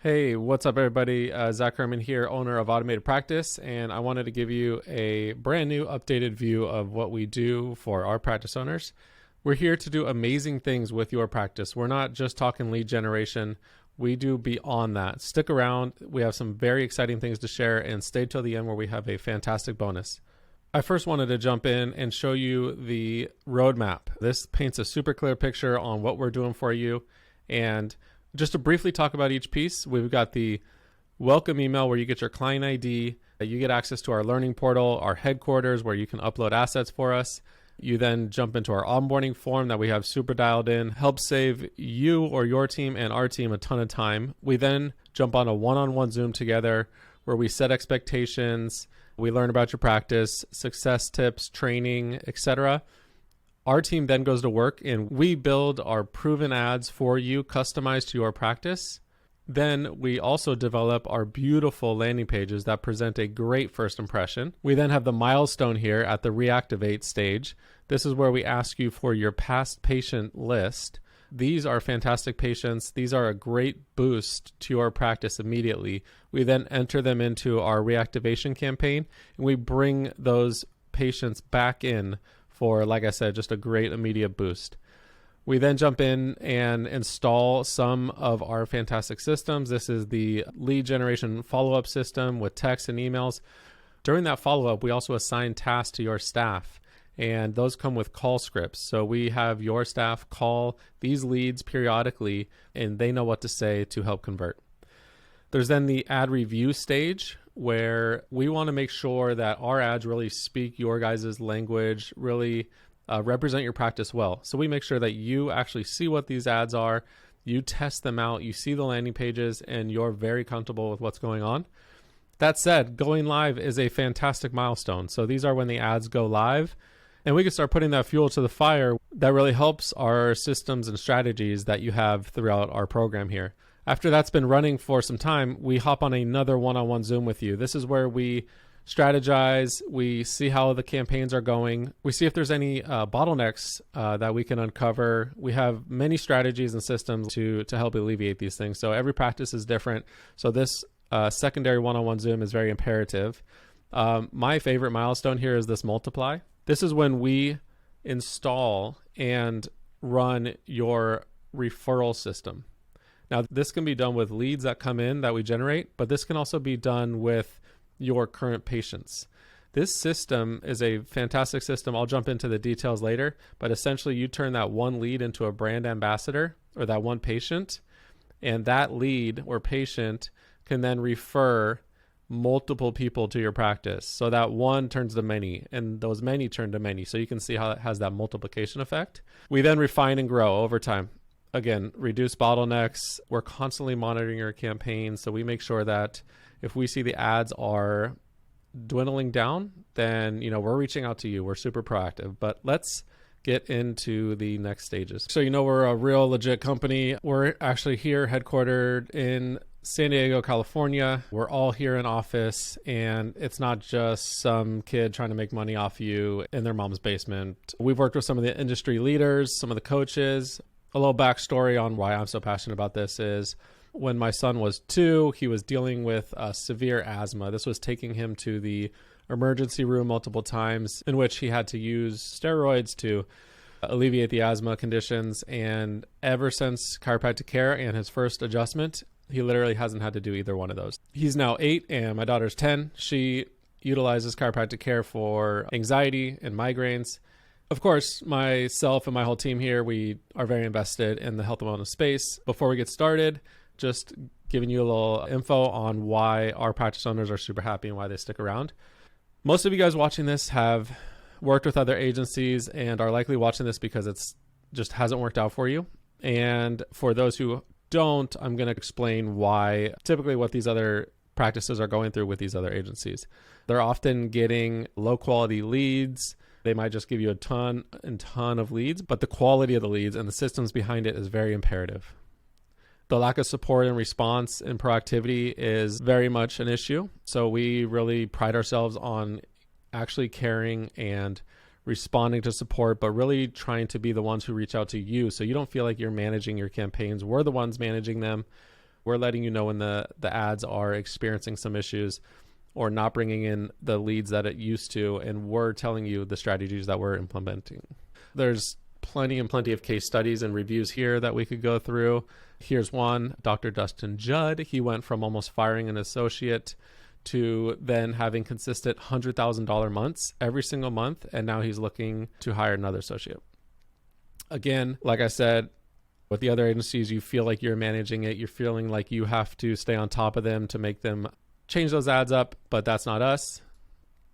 Hey, what's up, everybody? Zach Herman here, owner of Automated Practice, and I wanted to give you a brand new updated view of what we do for our practice owners. We're here to do amazing things with your practice. We're not just talking lead generation. We do beyond that. Stick around. We have some very exciting things to share, and stay till the end where we have a fantastic bonus. I first wanted to jump in and show you the roadmap. This paints a super clear picture on what we're doing for you. And just to briefly talk about each piece, we've got the welcome email where you get your client ID, you get access to our learning portal, our headquarters where you can upload assets for us. You then jump into our onboarding form that we have super dialed in, helps save you or your team and our team a ton of time. We then jump on a one-on-one Zoom together where we set expectations, we learn about your practice, success tips, training, etc. Our team then goes to work and we build our proven ads for you, customized to your practice. Then we also develop our beautiful landing pages that present a great first impression. We then have the milestone here at the reactivate stage. This is where we ask you for your past patient list. These are fantastic patients. These are a great boost to your practice immediately. We then enter them into our reactivation campaign and we bring those patients back in for, like I said, just a great immediate boost. We then jump in and install some of our fantastic systems. This is the lead generation follow-up system with text and emails. During that follow-up, we also assign tasks to your staff, and those come with call scripts. So we have your staff call these leads periodically, and they know what to say to help convert. There's then the ad review stage, where we want to make sure that our ads really speak your guys' language, really represent your practice well. So we make sure that you actually see what these ads are, you test them out, you see the landing pages, and you're very comfortable with what's going on. That said, going live is a fantastic milestone. So these are when the ads go live, and we can start putting that fuel to the fire that really helps our systems and strategies that you have throughout our program here. After that's been running for some time, we hop on another one-on-one Zoom with you. This is where we strategize, we see how the campaigns are going, we see if there's any bottlenecks that we can uncover. We have many strategies and systems to help alleviate these things. So every practice is different. So this secondary one-on-one Zoom is very imperative. My favorite milestone here is this multiply. This is when we install and run your referral system. Now, this can be done with leads that come in that we generate, but this can also be done with your current patients. This system is a fantastic system. I'll jump into the details later, but essentially you turn that one lead into a brand ambassador or that one patient, and that lead or patient can then refer multiple people to your practice. So that one turns to many, and those many turn to many. So you can see how it has that multiplication effect. We then refine and grow over time. Again, reduce bottlenecks. We're constantly monitoring your campaigns. So we make sure that if we see the ads are dwindling down, then, we're reaching out to you. We're super proactive. But let's get into the next stages. So, we're a real legit company. We're actually here headquartered in San Diego, California. We're all here in office, and it's not just some kid trying to make money off you in their mom's basement. We've worked with some of the industry leaders, some of the coaches. A little backstory on why I'm so passionate about this is when my son was 2, he was dealing with severe asthma. This was taking him to the emergency room multiple times, in which he had to use steroids to alleviate the asthma conditions. And ever since chiropractic care and his first adjustment, he literally hasn't had to do either one of those. He's now 8 and my daughter's 10. She utilizes chiropractic care for anxiety and migraines. Of course, myself and my whole team here, we are very invested in the health and wellness space. Before we get started, just giving you a little info on why our practice owners are super happy and why they stick around. Most of you guys watching this have worked with other agencies and are likely watching this because it's just hasn't worked out for you. And for those who don't, I'm going to explain why, typically what these other practices are going through with these other agencies. They're often getting low quality leads. They might just give you a ton of leads, but the quality of the leads and the systems behind it is very imperative. The lack of support and response and proactivity is very much an issue. So we really pride ourselves on actually caring and responding to support, but really trying to be the ones who reach out to you so you don't feel like you're managing your campaigns. We're the ones managing them. We're letting you know when the ads are experiencing some issues or not bringing in the leads that it used to, and we're telling you the strategies that we're implementing. There's plenty of case studies and reviews here that we could go through. Here's one, Dr. Dustin Judd. He went from almost firing an associate to then having consistent $100,000 months every single month, and now he's looking to hire another associate. Again, like I said, with the other agencies, you feel like you're managing it. You're feeling like you have to stay on top of them to make them change those ads up, but that's not us.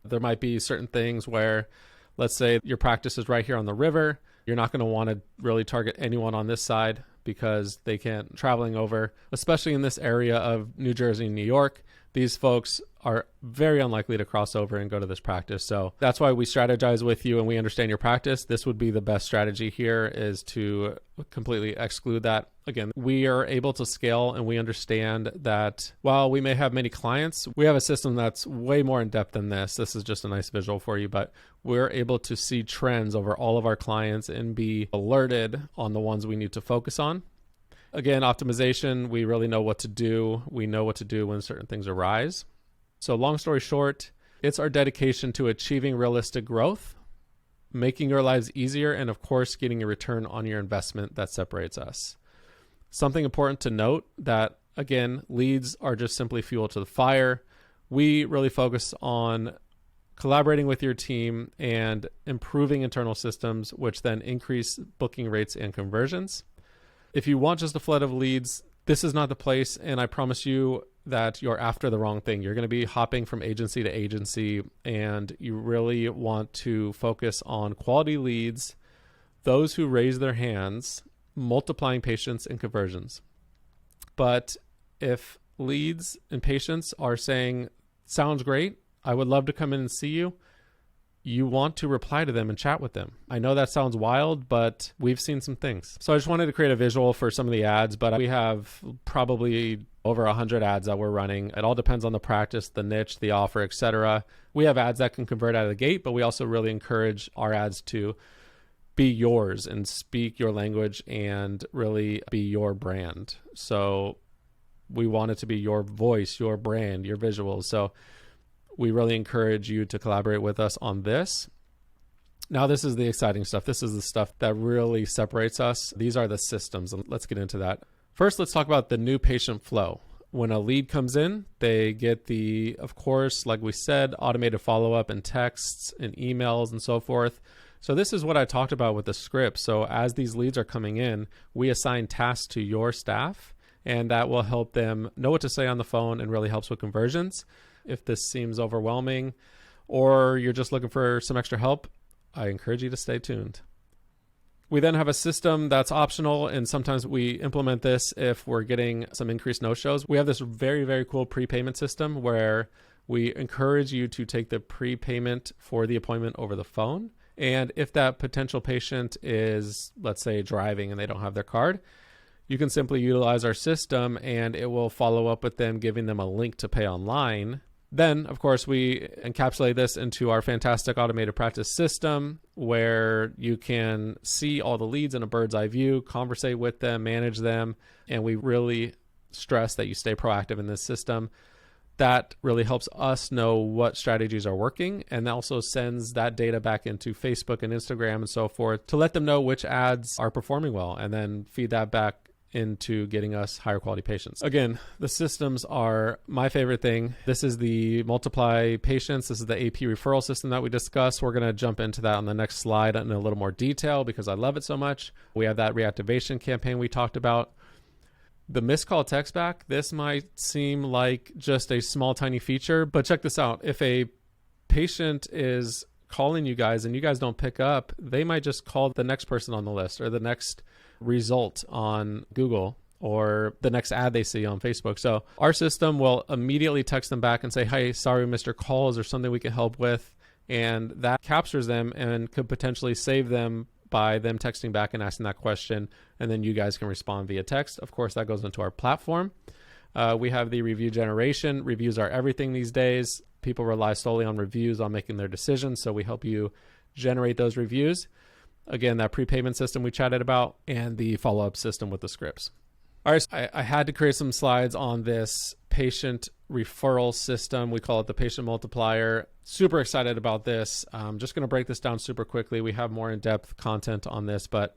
There might be certain things where, let's say your practice is right here on the river. You're not going to want to really target anyone on this side because they can't traveling over, especially in this area of New Jersey and New York. These folks are very unlikely to cross over and go to this practice. So that's why we strategize with you and we understand your practice. This would be the best strategy here, is to completely exclude that. Again, we are able to scale, and we understand that while we may have many clients, we have a system that's way more in depth than this. This is just a nice visual for you, but we're able to see trends over all of our clients and be alerted on the ones we need to focus on. Again, optimization, we really know what to do. We know what to do when certain things arise. So long story short, it's our dedication to achieving realistic growth, making your lives easier, and of course, getting a return on your investment that separates us. Something important to note that, again, leads are just simply fuel to the fire. We really focus on collaborating with your team and improving internal systems, which then increase booking rates and conversions. If you want just a flood of leads, this is not the place, and I promise you that you're after the wrong thing. You're going to be hopping from agency to agency, and you really want to focus on quality leads, those who raise their hands, multiplying patients and conversions. But if leads and patients are saying, sounds great, I would love to come in and see you, you want to reply to them and chat with them. I know that sounds wild, but we've seen some things. So I just wanted to create a visual for some of the ads, but we have probably over 100 ads that we're running. It all depends on the practice, the niche, the offer, etc. We have ads that can convert out of the gate, but we also really encourage our ads to be yours and speak your language and really be your brand. So we want it to be your voice, your brand, your visuals. So we really encourage you to collaborate with us on this. Now, this is the exciting stuff. This is the stuff that really separates us. These are the systems, and let's get into that. First, let's talk about the new patient flow. When a lead comes in, they get the, of course, like we said, automated follow-up and texts and emails and so forth. So this is what I talked about with the script. So as these leads are coming in, we assign tasks to your staff, and that will help them know what to say on the phone and really helps with conversions. If this seems overwhelming or you're just looking for some extra help, I encourage you to stay tuned. We then have a system that's optional, and sometimes we implement this if we're getting some increased no-shows. We have this very, very cool prepayment system where we encourage you to take the prepayment for the appointment over the phone. And if that potential patient is, let's say, driving and they don't have their card, you can simply utilize our system and it will follow up with them, giving them a link to pay online. Then, of course, we encapsulate this into our fantastic automated practice system where you can see all the leads in a bird's eye view, conversate with them, manage them, and we really stress that you stay proactive in this system. That really helps us know what strategies are working, and also sends that data back into Facebook and Instagram and so forth to let them know which ads are performing well, and then feed that back into getting us higher quality patients. Again, the systems are my favorite thing. This is the multiply patients. This is the AP referral system that we discussed. We're going to jump into that on the next slide in a little more detail because I love it so much. We have that reactivation campaign we talked about. The missed call text back, this might seem like just a small, tiny feature, but check this out. If a patient is calling you guys and you guys don't pick up, they might just call the next person on the list or the next result on Google or the next ad they see on Facebook. So our system will immediately text them back and say, hey, sorry, we missed your call. Is there something we can help with? And that captures them and could potentially save them by them texting back and asking that question. And then you guys can respond via text. Of course, that goes into our platform. We have the review generation. Reviews are everything these days. People rely solely on reviews on making their decisions. So we help you generate those reviews. Again, that prepayment system we chatted about and the follow-up system with the scripts. All right, so I had to create some slides on this patient referral system. We call it the patient multiplier. Super excited about this. I'm just going to break this down super quickly. We have more in-depth content on this, but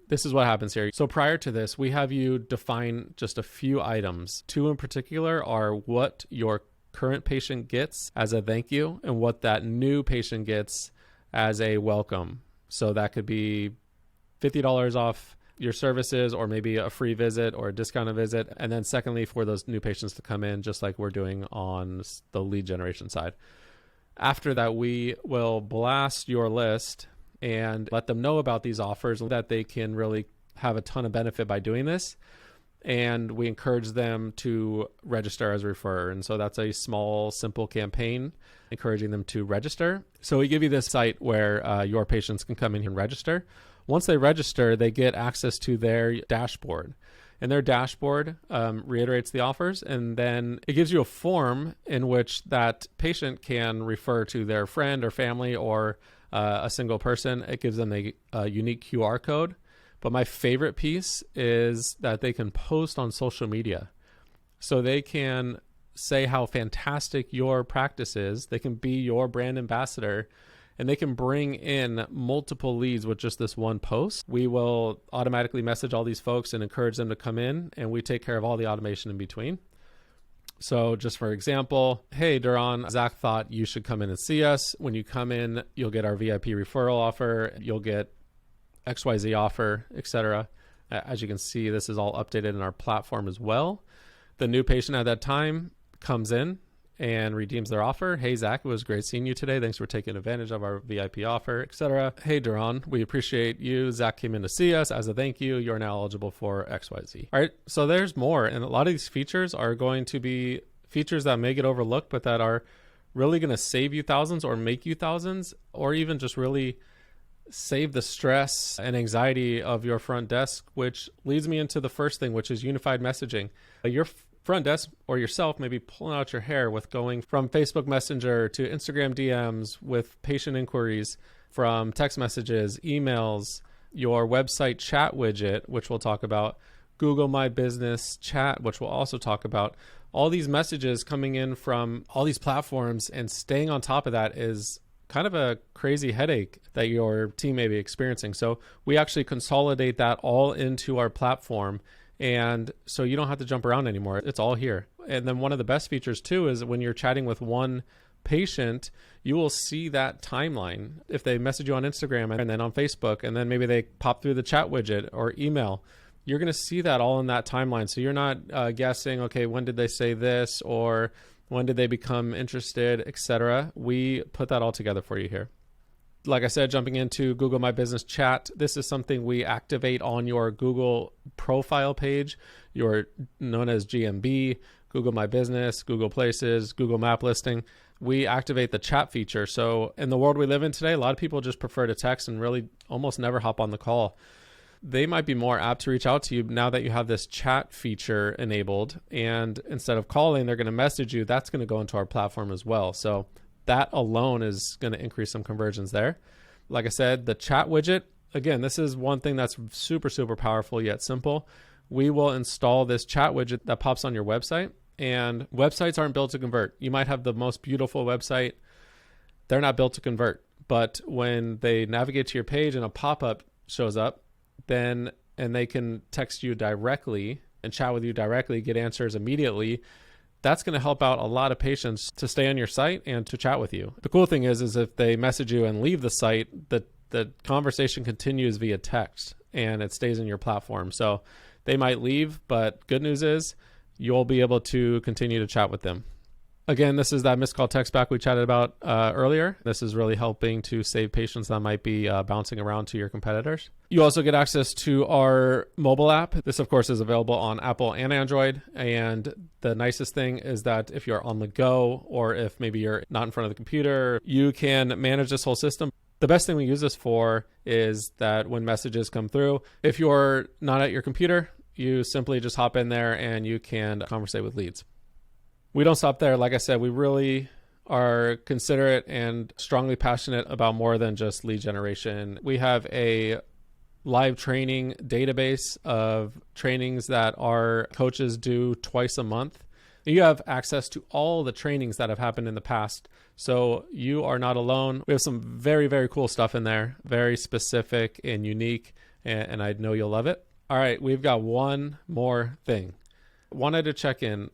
this is what happens here. So prior to this, we have you define just a few items. Two in particular are what your current patient gets as a thank you and what that new patient gets as a welcome. So that could be $50 off your services, or maybe a free visit or a discounted visit. And then secondly, for those new patients to come in, just like we're doing on the lead generation side. After that, we will blast your list and let them know about these offers, that they can really have a ton of benefit by doing this. And we encourage them to register as a referrer. And so that's a small, simple campaign encouraging them to register. So we give you this site where your patients can come in and register. Once they register, they get access to their dashboard. And their dashboard reiterates the offers, and then it gives you a form in which that patient can refer to their friend or family or a single person. It gives them a unique QR code. But my favorite piece is that they can post on social media. So they can say how fantastic your practice is. They can be your brand ambassador, and they can bring in multiple leads with just this one post. We will automatically message all these folks and encourage them to come in, and we take care of all the automation in between. So just for example, hey, Duran, Zach thought you should come in and see us. When you come in, you'll get our VIP referral offer. You'll get XYZ offer, etc. As you can see, this is all updated in our platform as well. The new patient at that time comes in and redeems their offer. Hey, Zach, it was great seeing you today. Thanks for taking advantage of our VIP offer, etc. Hey, Duran, we appreciate you. Zach came in to see us. As a thank you, you're now eligible for XYZ. All right, so there's more. And a lot of these features are going to be features that may get overlooked, but that are really going to save you thousands or make you thousands, or even just really save the stress and anxiety of your front desk, which leads me into the first thing, which is unified messaging. Your front desk or yourself may be pulling out your hair with going from Facebook Messenger to Instagram DMs with patient inquiries, from text messages, emails, your website chat widget, which we'll talk about, Google My Business chat, which we'll also talk about. All these messages coming in from all these platforms, and staying on top of that is kind of a crazy headache that your team may be experiencing. So we actually consolidate that all into our platform. And so you don't have to jump around anymore. It's all here. And then one of the best features too is when you're chatting with one patient, you will see that timeline. If they message you on Instagram and then on Facebook, and then maybe they pop through the chat widget or email, you're going to see that all in that timeline. So you're not guessing, okay, when did they say this, or when did they become interested, etc. We put that all together for you here. Like I said, jumping into Google My Business chat, this is something we activate on your Google profile page, your known as GMB, Google My Business, Google Places, Google Map Listing. We activate the chat feature. So in the world we live in today, a lot of people just prefer to text and really almost never hop on the call. They might be more apt to reach out to you now that you have this chat feature enabled. And instead of calling, they're going to message you. That's going to go into our platform as well. So that alone is going to increase some conversions there. Like I said, the chat widget, again, this is one thing that's super, super powerful yet simple. We will install this chat widget that pops on your website, and websites aren't built to convert. You might have the most beautiful website. They're not built to convert. But when they navigate to your page and a pop-up shows up, and they can text you directly and chat with you directly, get answers immediately, that's going to help out a lot of patients to stay on your site and to chat with you. The cool thing is if they message you and leave the site, the conversation continues via text and it stays in your platform. So they might leave, but good news is you'll be able to continue to chat with them. Again, this is that missed call text back we chatted about earlier. This is really helping to save patients that might be bouncing around to your competitors. You also get access to our mobile app. This, of course, is available on Apple and Android. And the nicest thing is that if you're on the go, or if maybe you're not in front of the computer, you can manage this whole system. The best thing we use this for is that when messages come through, if you're not at your computer, you simply just hop in there and you can conversate with leads. We don't stop there. Like I said, we really are considerate and strongly passionate about more than just lead generation. We have a live training database of trainings that our coaches do twice a month. You have access to all the trainings that have happened in the past. So you are not alone. We have some very, very cool stuff in there, very specific and unique, and I know you'll love it. All right, we've got one more thing. Wanted to check in.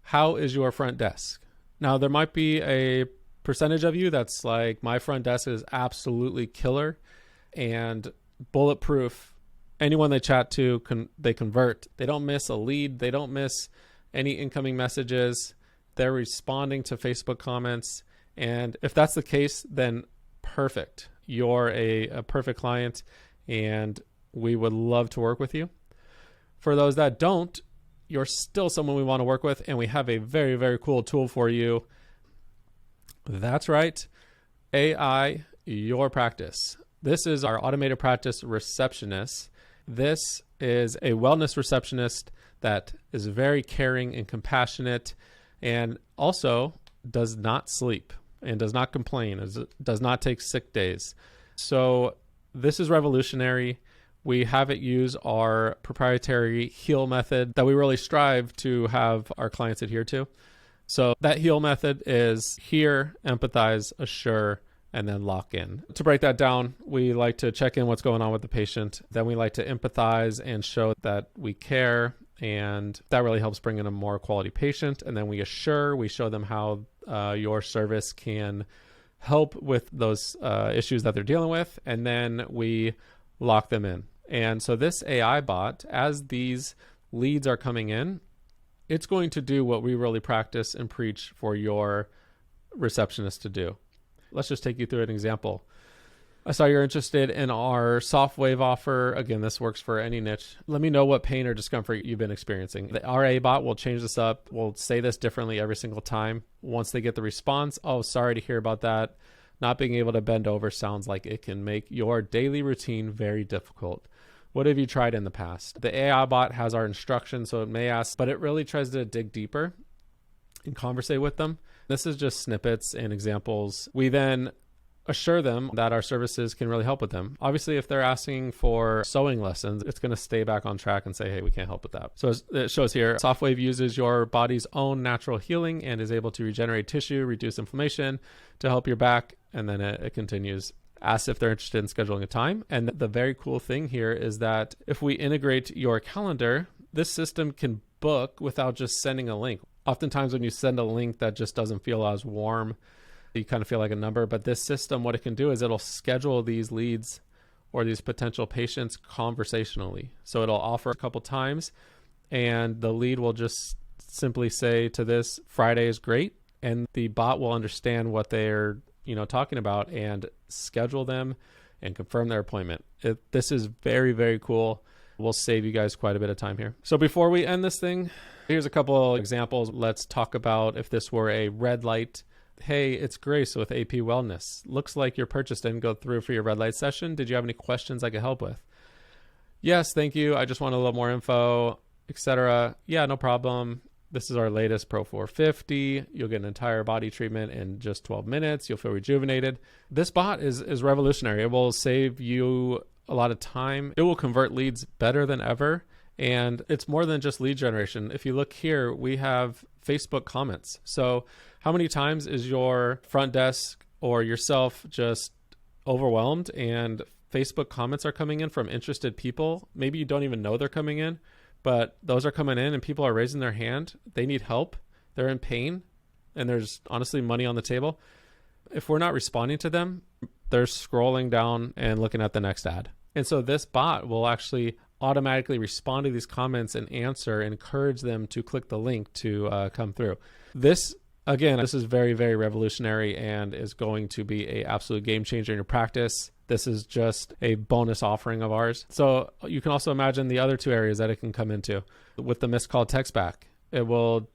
How is your front desk? Now, there might be a percentage of you that's like, my front desk is absolutely killer and bulletproof. Anyone they chat to, they convert. They don't miss a lead. They don't miss any incoming messages. They're responding to Facebook comments. And if that's the case, then perfect. You're a perfect client, and we would love to work with you. For those that don't, you're still someone we want to work with, and we have a very, very cool tool for you. That's right. AI Your Practice. This is our automated practice receptionist. This is a wellness receptionist that is very caring and compassionate, and also does not sleep and does not complain, does not take sick days. So this is revolutionary. We have it use our proprietary HEAL method that we really strive to have our clients adhere to. So that HEAL method is hear, empathize, assure, and then lock in. To break that down, we like to check in what's going on with the patient. Then we like to empathize and show that we care, and that really helps bring in a more quality patient. And then we assure, we show them how your service can help with those issues that they're dealing with. And then we lock them in. And so this AI bot, as these leads are coming in, it's going to do what we really practice and preach for your receptionist to do. Let's just take you through an example. I saw you're interested in our SoftWave offer. Again, this works for any niche. Let me know what pain or discomfort you've been experiencing. The RA bot will change this up. We'll say this differently every single time. Once they get the response, oh, sorry to hear about that. Not being able to bend over sounds like it can make your daily routine very difficult. What have you tried in the past? The AI bot has our instructions, so it may ask, but it really tries to dig deeper and conversate with them. This is just snippets and examples. We then assure them that our services can really help with them. Obviously, if they're asking for sewing lessons, it's going to stay back on track and say, hey, we can't help with that. So it shows here, SoftWave uses your body's own natural healing and is able to regenerate tissue, reduce inflammation to help your back. And then it continues. Asks if they're interested in scheduling a time. And the very cool thing here is that if we integrate your calendar, this system can book without just sending a link. Oftentimes when you send a link that just doesn't feel as warm, you kind of feel like a number. But this system, what it can do is it'll schedule these leads or these potential patients conversationally. So it'll offer a couple times, and the lead will just simply say to this, Friday is great. And the bot will understand what they're talking about and schedule them and confirm their appointment. This is very, very cool. We'll save you guys quite a bit of time here. So before we end this thing, here's a couple of examples. Let's talk about if this were a red light. Hey, it's Grace with AP Wellness. Looks like your purchase didn't go through for your red light session. Did you have any questions I could help with? Yes, thank you. I just want a little more info, etc. Yeah, no problem. This is our latest Pro 450. You'll get an entire body treatment in just 12 minutes. You'll feel rejuvenated. This bot is revolutionary. It will save you a lot of time. It will convert leads better than ever. And it's more than just lead generation. If you look here, we have Facebook comments. So how many times is your front desk or yourself just overwhelmed and Facebook comments are coming in from interested people? Maybe you don't even know they're coming in, but those are coming in and people are raising their hand. They need help. They're in pain, and there's honestly money on the table. If we're not responding to them, they're scrolling down and looking at the next ad. And so this bot will actually automatically respond to these comments and answer and encourage them to click the link to come through. This is very, very revolutionary and is going to be an absolute game changer in your practice. This is just a bonus offering of ours. So you can also imagine the other two areas that it can come into. With the missed call text back, it will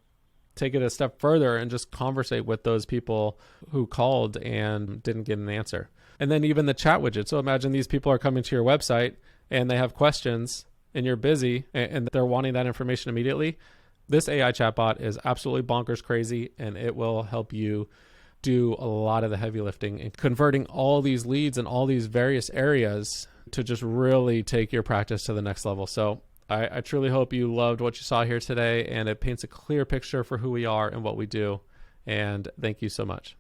take it a step further and just conversate with those people who called and didn't get an answer. And then even the chat widget. So imagine these people are coming to your website and they have questions and you're busy and they're wanting that information immediately. This AI chatbot is absolutely bonkers crazy, and it will help you do a lot of the heavy lifting and converting all these leads in all these various areas to just really take your practice to the next level. So I truly hope you loved what you saw here today, and it paints a clear picture for who we are and what we do. And thank you so much.